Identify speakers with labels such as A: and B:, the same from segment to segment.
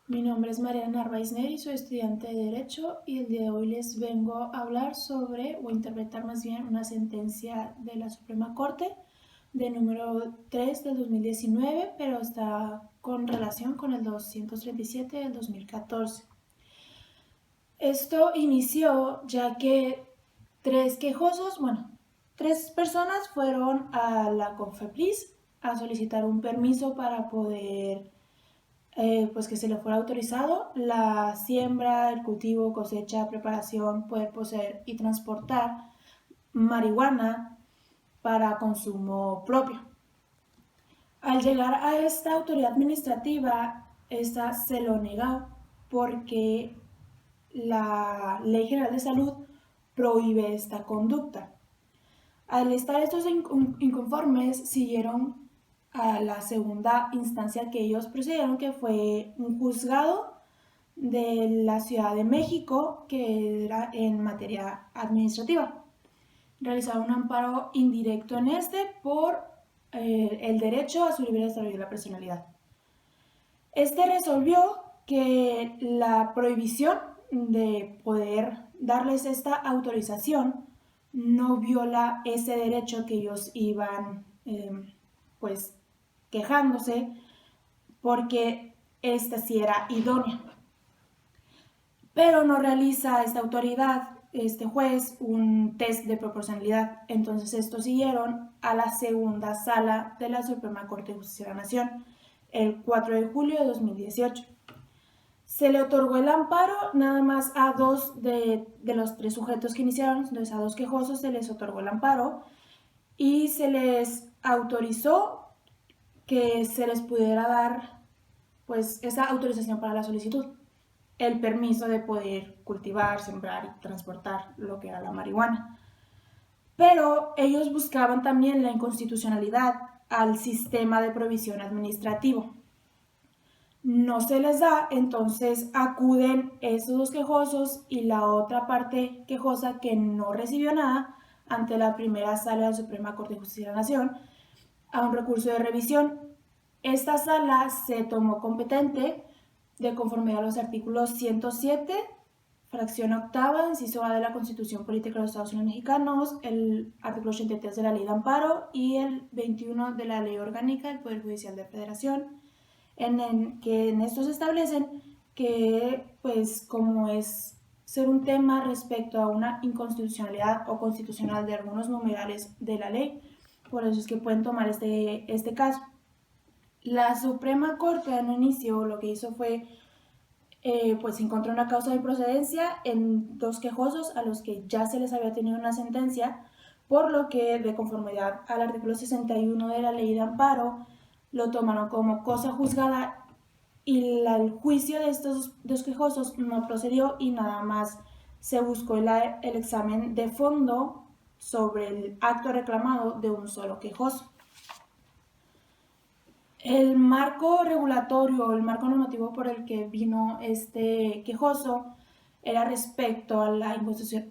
A: Mi nombre es Mariana Narváez Neri, soy estudiante de Derecho y el día de hoy les vengo a hablar sobre, o interpretar más bien, una sentencia de la Suprema Corte de número 3 del 2019, pero está con relación con el 237 del 2014. Esto inició ya que tres personas fueron a la CONFEPRIS a solicitar un permiso para poder pues que se le fuera autorizado la siembra, el cultivo, cosecha, preparación, poder poseer y transportar marihuana para consumo propio. Al llegar a esta autoridad administrativa, esta se lo negó porque la Ley General de Salud prohíbe esta conducta. Al estar estos inconformes, siguieron a la segunda instancia que ellos procedieron, que fue un juzgado de la Ciudad de México, que era en materia administrativa. Realizaron un amparo indirecto en este por el derecho a su libre desarrollo de la personalidad. Este resolvió que la prohibición de poder darles esta autorización no viola ese derecho que ellos iban pues quejándose, porque esta sí era idónea. Pero no realiza esta autoridad, este juez, un test de proporcionalidad. Entonces estos siguieron a la segunda sala de la Suprema Corte de Justicia de la Nación el 4 de julio de 2018. Se le otorgó el amparo nada más a dos de los tres sujetos que iniciaron, entonces a dos quejosos se les otorgó el amparo y se les autorizó que se les pudiera dar pues esa autorización para la solicitud, el permiso de poder cultivar, sembrar y transportar lo que era la marihuana. Pero ellos buscaban también la inconstitucionalidad al sistema de provisión administrativo. No se les da, entonces acuden esos dos quejosos y la otra parte quejosa que no recibió nada ante la primera sala de la Suprema Corte de Justicia de la Nación a un recurso de revisión. Esta sala se tomó competente de conformidad a los artículos 107, fracción octava, inciso A de la Constitución Política de los Estados Unidos Mexicanos, el artículo 83 de la Ley de Amparo y el 21 de la Ley Orgánica del Poder Judicial de la Federación, que en estos establecen que, pues, como es ser un tema respecto a una inconstitucionalidad o constitucional de algunos numerales de la ley, por eso es que pueden tomar este caso. La Suprema Corte en un inicio lo que hizo fue pues encontró una causa de procedencia en dos quejosos a los que ya se les había tenido una sentencia, por lo que de conformidad al artículo 61 de la Ley de Amparo lo tomaron como cosa juzgada y el juicio de estos dos quejosos no procedió y nada más se buscó el examen de fondo sobre el acto reclamado de un solo quejoso. El marco regulatorio, el marco normativo por el que vino este quejoso era respecto a la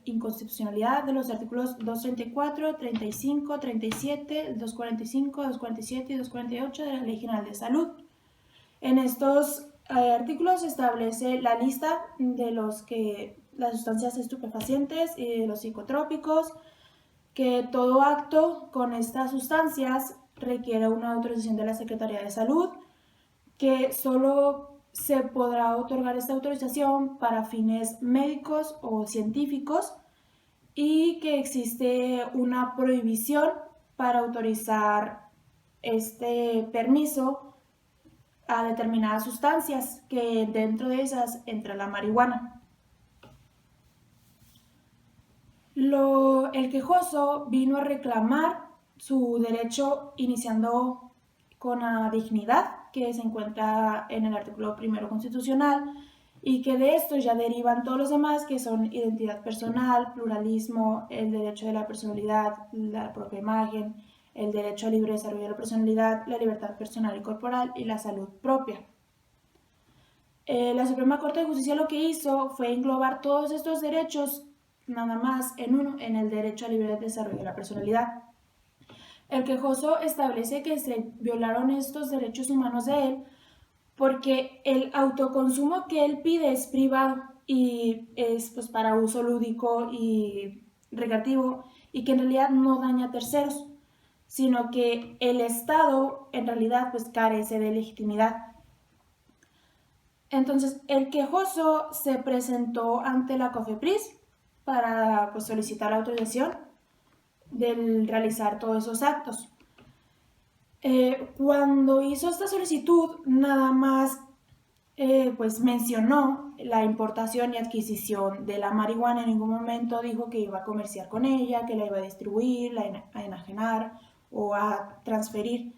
A: inconstitucionalidad de los artículos 234, 35, 37, 245, 247 y 248 de la Ley General de Salud. En estos artículos se establece la lista de las sustancias estupefacientes y de los psicotrópicos, que todo acto con estas sustancias requiere una autorización de la Secretaría de Salud, que solo se podrá otorgar esta autorización para fines médicos o científicos y que existe una prohibición para autorizar este permiso a determinadas sustancias, que dentro de esas entra la marihuana. El quejoso vino a reclamar su derecho iniciando con la dignidad que se encuentra en el artículo primero constitucional y que de esto ya derivan todos los demás, que son identidad personal, pluralismo, el derecho de la personalidad, la propia imagen, el derecho a libre desarrollo de la personalidad, la libertad personal y corporal y la salud propia. La Suprema Corte de Justicia lo que hizo fue englobar todos estos derechos nada más en uno, en el derecho a libre desarrollo de la personalidad. El quejoso establece que se violaron estos derechos humanos de él porque el autoconsumo que él pide es privado y es pues para uso lúdico y recreativo y que en realidad no daña a terceros, sino que el Estado en realidad pues carece de legitimidad. Entonces el quejoso se presentó ante la COFEPRIS para pues, solicitar la autorización de realizar todos esos actos. Cuando hizo esta solicitud, nada más pues mencionó la importación y adquisición de la marihuana. En ningún momento dijo que iba a comerciar con ella, que la iba a distribuir, a enajenar o a transferir.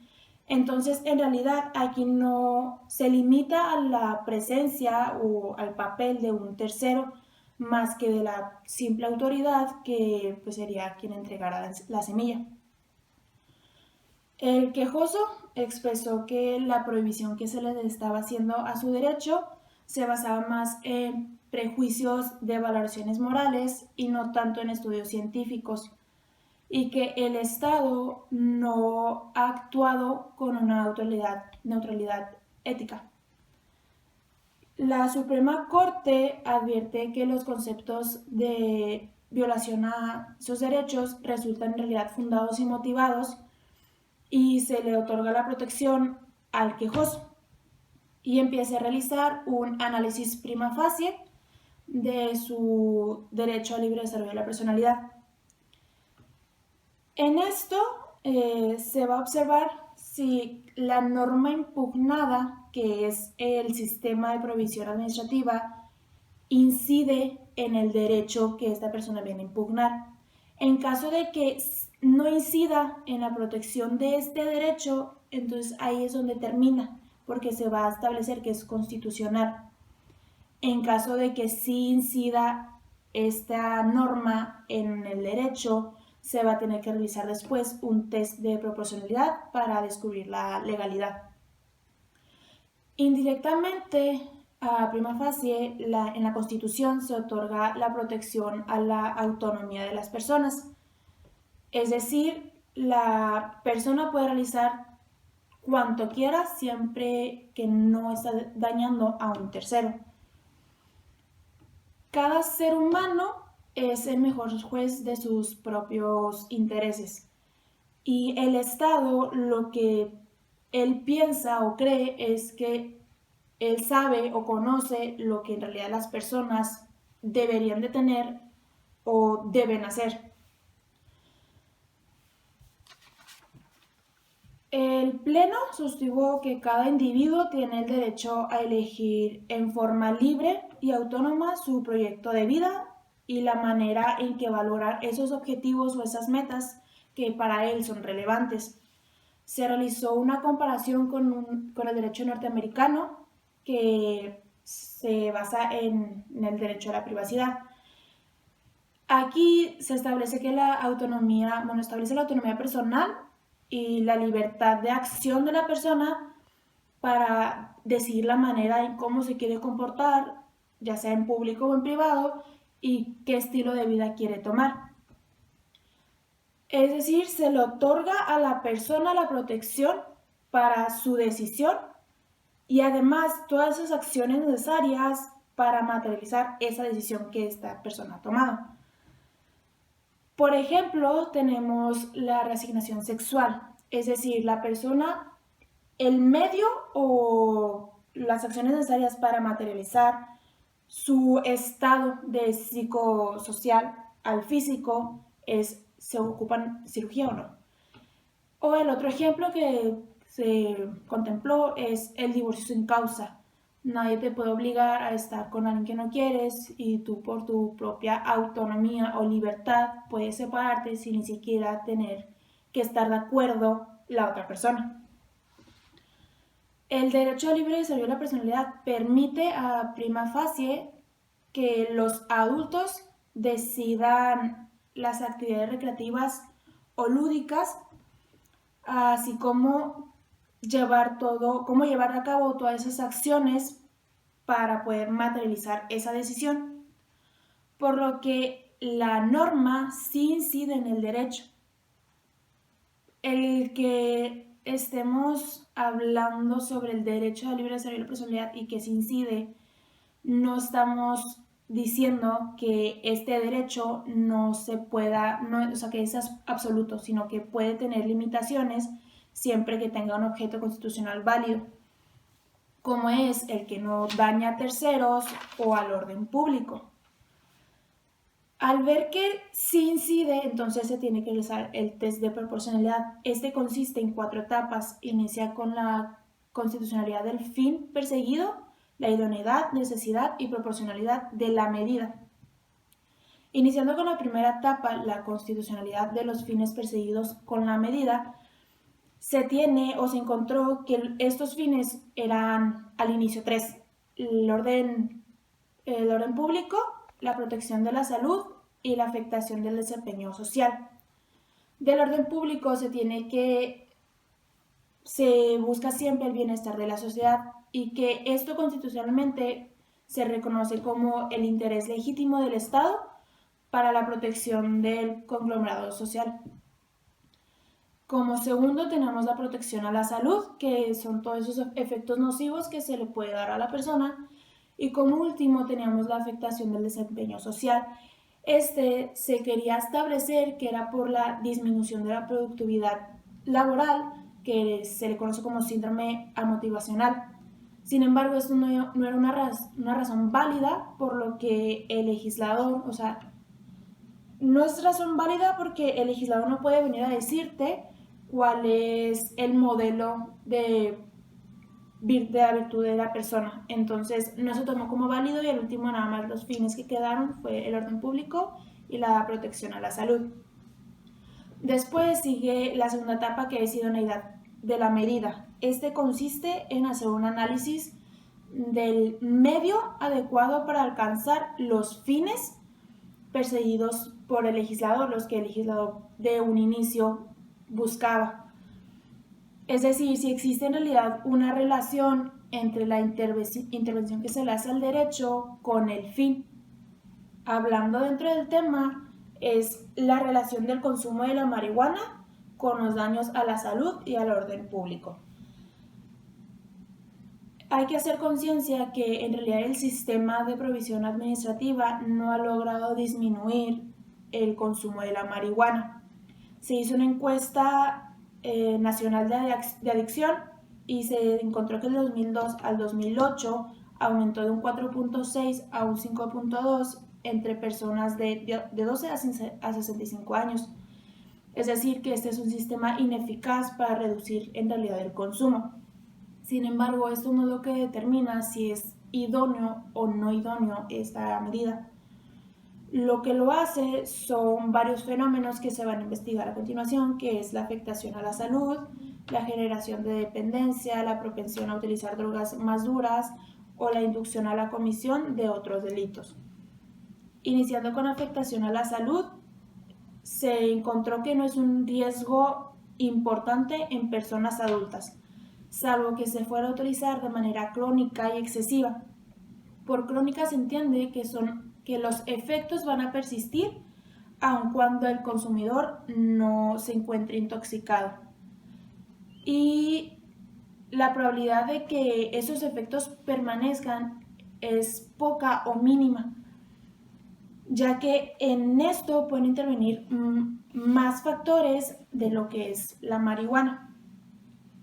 A: Entonces, en realidad, aquí no se limita a la presencia o al papel de un tercero, más que de la simple autoridad que pues, sería quien entregara la semilla. El quejoso expresó que la prohibición que se le estaba haciendo a su derecho se basaba más en prejuicios de valoraciones morales y no tanto en estudios científicos, y que el Estado no ha actuado con una neutralidad ética. La Suprema Corte advierte que los conceptos de violación a esos derechos resultan en realidad fundados y motivados y se le otorga la protección al quejoso y empieza a realizar un análisis prima facie de su derecho al libre desarrollo de la personalidad. En esto se va a observar si la norma impugnada, que es el sistema de provisión administrativa, incide en el derecho que esta persona viene a impugnar. En caso de que no incida en la protección de este derecho, entonces ahí es donde termina, porque se va a establecer que es constitucional. En caso de que sí incida esta norma en el derecho, se va a tener que realizar después un test de proporcionalidad para descubrir la legalidad. Indirectamente, a prima facie, en la Constitución se otorga la protección a la autonomía de las personas. Es decir, la persona puede realizar cuanto quiera siempre que no está dañando a un tercero. Cada ser humano es el mejor juez de sus propios intereses y el Estado lo que él piensa o cree es que él sabe o conoce lo que en realidad las personas deberían de tener o deben hacer. El Pleno sostuvo que cada individuo tiene el derecho a elegir en forma libre y autónoma su proyecto de vida y la manera en que valorar esos objetivos o esas metas que para él son relevantes. Se realizó una comparación con el derecho norteamericano que se basa en el derecho a la privacidad. Aquí se establece que establece la autonomía personal y la libertad de acción de la persona para decidir la manera en cómo se quiere comportar, ya sea en público o en privado, y qué estilo de vida quiere tomar. Es decir, se le otorga a la persona la protección para su decisión y además todas esas acciones necesarias para materializar esa decisión que esta persona ha tomado. Por ejemplo, tenemos la reasignación sexual, es decir, la persona, el medio o las acciones necesarias para materializar su estado de psicosocial al físico es se ocupan cirugía o no. O el otro ejemplo que se contempló es el divorcio sin causa. Nadie te puede obligar a estar con alguien que no quieres y tú por tu propia autonomía o libertad puedes separarte sin ni siquiera tener que estar de acuerdo la otra persona. El derecho a libre desarrollo de la personalidad permite a prima facie que los adultos decidan las actividades recreativas o lúdicas, así como cómo llevar a cabo todas esas acciones para poder materializar esa decisión, por lo que la norma sí incide en el derecho. El que estemos hablando sobre el derecho al libre desarrollo de la personalidad y que se incide, no estamos diciendo que este derecho no se pueda, no, o sea, que es absoluto, sino que puede tener limitaciones siempre que tenga un objeto constitucional válido, como es el que no daña a terceros o al orden público. Al ver que sí incide, entonces se tiene que realizar el test de proporcionalidad. Este consiste en 4 etapas. Inicia con la constitucionalidad del fin perseguido, la idoneidad, necesidad y proporcionalidad de la medida. Iniciando con la primera etapa, la constitucionalidad de los fines perseguidos con la medida, se tiene o se encontró que estos fines eran al inicio 3: el orden público, la protección de la salud y la afectación del desempeño social. Del orden público se busca siempre el bienestar de la sociedad y que esto constitucionalmente se reconoce como el interés legítimo del Estado para la protección del conglomerado social. Como segundo tenemos la protección a la salud, que son todos esos efectos nocivos que se le puede dar a la persona. Y como último tenemos la afectación del desempeño social. Este se quería establecer que era por la disminución de la productividad laboral, que se le conoce como síndrome amotivacional. Sin embargo, esto no era una razón válida, por lo que el legislador, o sea, no es razón válida porque el legislador no puede venir a decirte cuál es el modelo de la virtud de la persona. Entonces no se tomó como válido y el último nada más los fines que quedaron fue el orden público y la protección a la salud. Después sigue la segunda etapa, que es idoneidad de la medida. Este consiste en hacer un análisis del medio adecuado para alcanzar los fines perseguidos por el legislador, los que el legislador de un inicio buscaba. Es decir, si existe en realidad una relación entre la intervención que se le hace al derecho con el fin. Hablando dentro del tema, es la relación del consumo de la marihuana con los daños a la salud y al orden público. Hay que hacer conciencia que en realidad el sistema de provisión administrativa no ha logrado disminuir el consumo de la marihuana. Se hizo una encuesta nacional de adicción y se encontró que de 2002 al 2008 aumentó de un 4.6 a un 5.2 entre personas de 12 a 65 años. Es decir, que este es un sistema ineficaz para reducir en realidad el consumo. Sin embargo, esto no es lo que determina si es idóneo o no idóneo esta medida. Lo que lo hace son varios fenómenos que se van a investigar a continuación, que es la afectación a la salud, la generación de dependencia, la propensión a utilizar drogas más duras o la inducción a la comisión de otros delitos. Iniciando con afectación a la salud, se encontró que no es un riesgo importante en personas adultas, salvo que se fuera a utilizar de manera crónica y excesiva. Por crónica se entiende que los efectos van a persistir aun cuando el consumidor no se encuentre intoxicado. Y la probabilidad de que esos efectos permanezcan es poca o mínima, ya que en esto pueden intervenir más factores de lo que es la marihuana.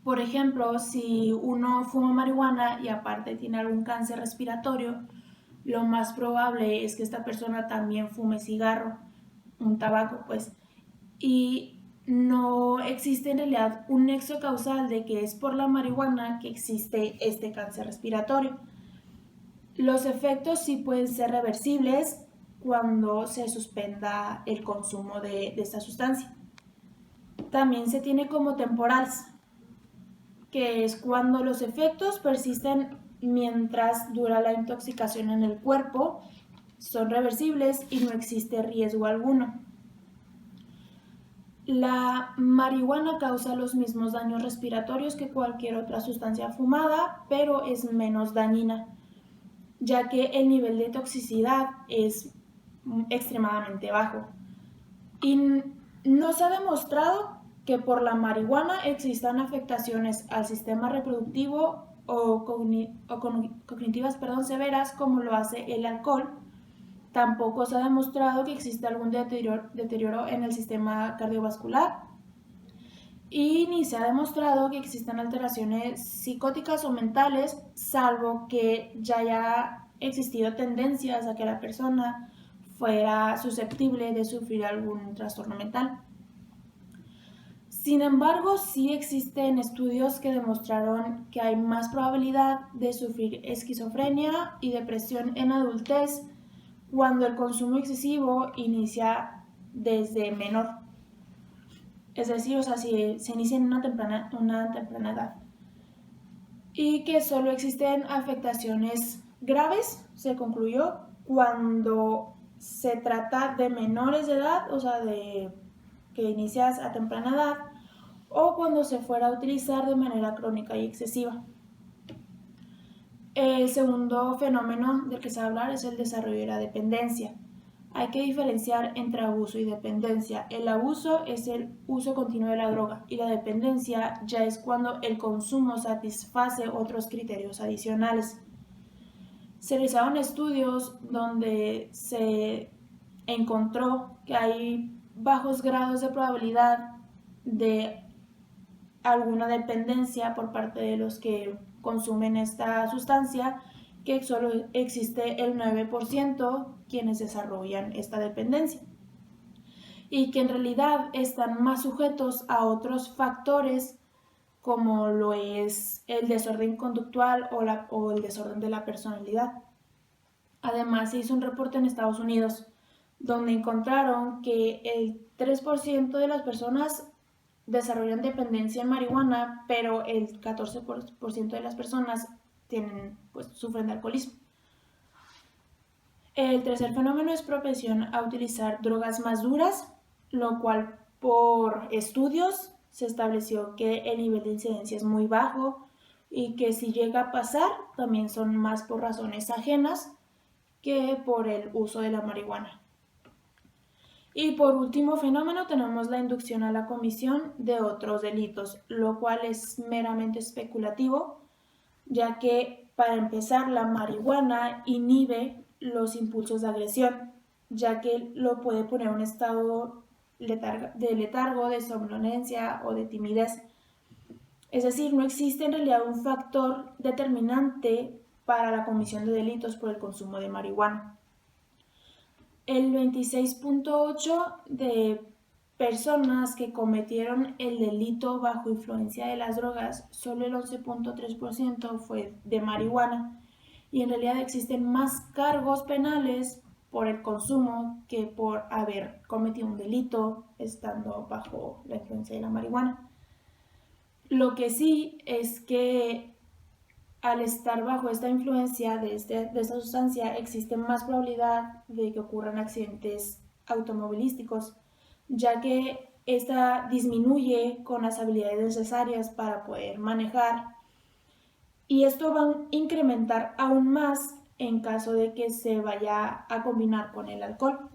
A: Por ejemplo, si uno fuma marihuana y aparte tiene algún cáncer respiratorio, lo más probable es que esta persona también fume cigarro, un tabaco, pues. Y no existe en realidad un nexo causal de que es por la marihuana que existe este cáncer respiratorio. Los efectos sí pueden ser reversibles cuando se suspenda el consumo de esta sustancia. También se tiene como temporales, que es cuando los efectos persisten mientras dura la intoxicación en el cuerpo, son reversibles y no existe riesgo alguno. La marihuana causa los mismos daños respiratorios que cualquier otra sustancia fumada, pero es menos dañina, ya que el nivel de toxicidad es extremadamente bajo. Y no se ha demostrado que por la marihuana existan afectaciones al sistema reproductivo o cognitivas severas como lo hace el alcohol. Tampoco se ha demostrado que existe algún deterioro en el sistema cardiovascular y ni se ha demostrado que existan alteraciones psicóticas o mentales, salvo que ya haya existido tendencias a que la persona fuera susceptible de sufrir algún trastorno mental. Sin embargo, sí existen estudios que demostraron que hay más probabilidad de sufrir esquizofrenia y depresión en adultez cuando el consumo excesivo inicia desde menor. Es decir, si se inicia en una temprana edad. Y que solo existen afectaciones graves, se concluyó, cuando se trata de menores de edad, de que inicias a temprana edad, o cuando se fuera a utilizar de manera crónica y excesiva. El segundo fenómeno del que se va a hablar es el desarrollo de la dependencia. Hay que diferenciar entre abuso y dependencia. El abuso es el uso continuo de la droga y la dependencia ya es cuando el consumo satisface otros criterios adicionales. Se realizaron estudios donde se encontró que hay bajos grados de probabilidad de alguna dependencia por parte de los que consumen esta sustancia, que solo existe el 9% quienes desarrollan esta dependencia y que en realidad están más sujetos a otros factores como lo es el desorden conductual o el desorden de la personalidad. Además, se hizo un reporte en Estados Unidos donde encontraron que el 3% de las personas desarrollan dependencia en marihuana, pero el 14% de las personas sufren de alcoholismo. El tercer fenómeno es propensión a utilizar drogas más duras, lo cual por estudios se estableció que el nivel de incidencia es muy bajo y que si llega a pasar también son más por razones ajenas que por el uso de la marihuana. Y por último fenómeno tenemos la inducción a la comisión de otros delitos, lo cual es meramente especulativo, ya que para empezar la marihuana inhibe los impulsos de agresión, ya que lo puede poner en un estado de letargo, de somnolencia o de timidez. Es decir, no existe en realidad un factor determinante para la comisión de delitos por el consumo de marihuana. El 26.8% de personas que cometieron el delito bajo influencia de las drogas, solo el 11.3% fue de marihuana. Y en realidad existen más cargos penales por el consumo que por haber cometido un delito estando bajo la influencia de la marihuana. Lo que sí es que al estar bajo esta influencia de esta sustancia existe más probabilidad de que ocurran accidentes automovilísticos, ya que esta disminuye con las habilidades necesarias para poder manejar, y esto va a incrementar aún más en caso de que se vaya a combinar con el alcohol.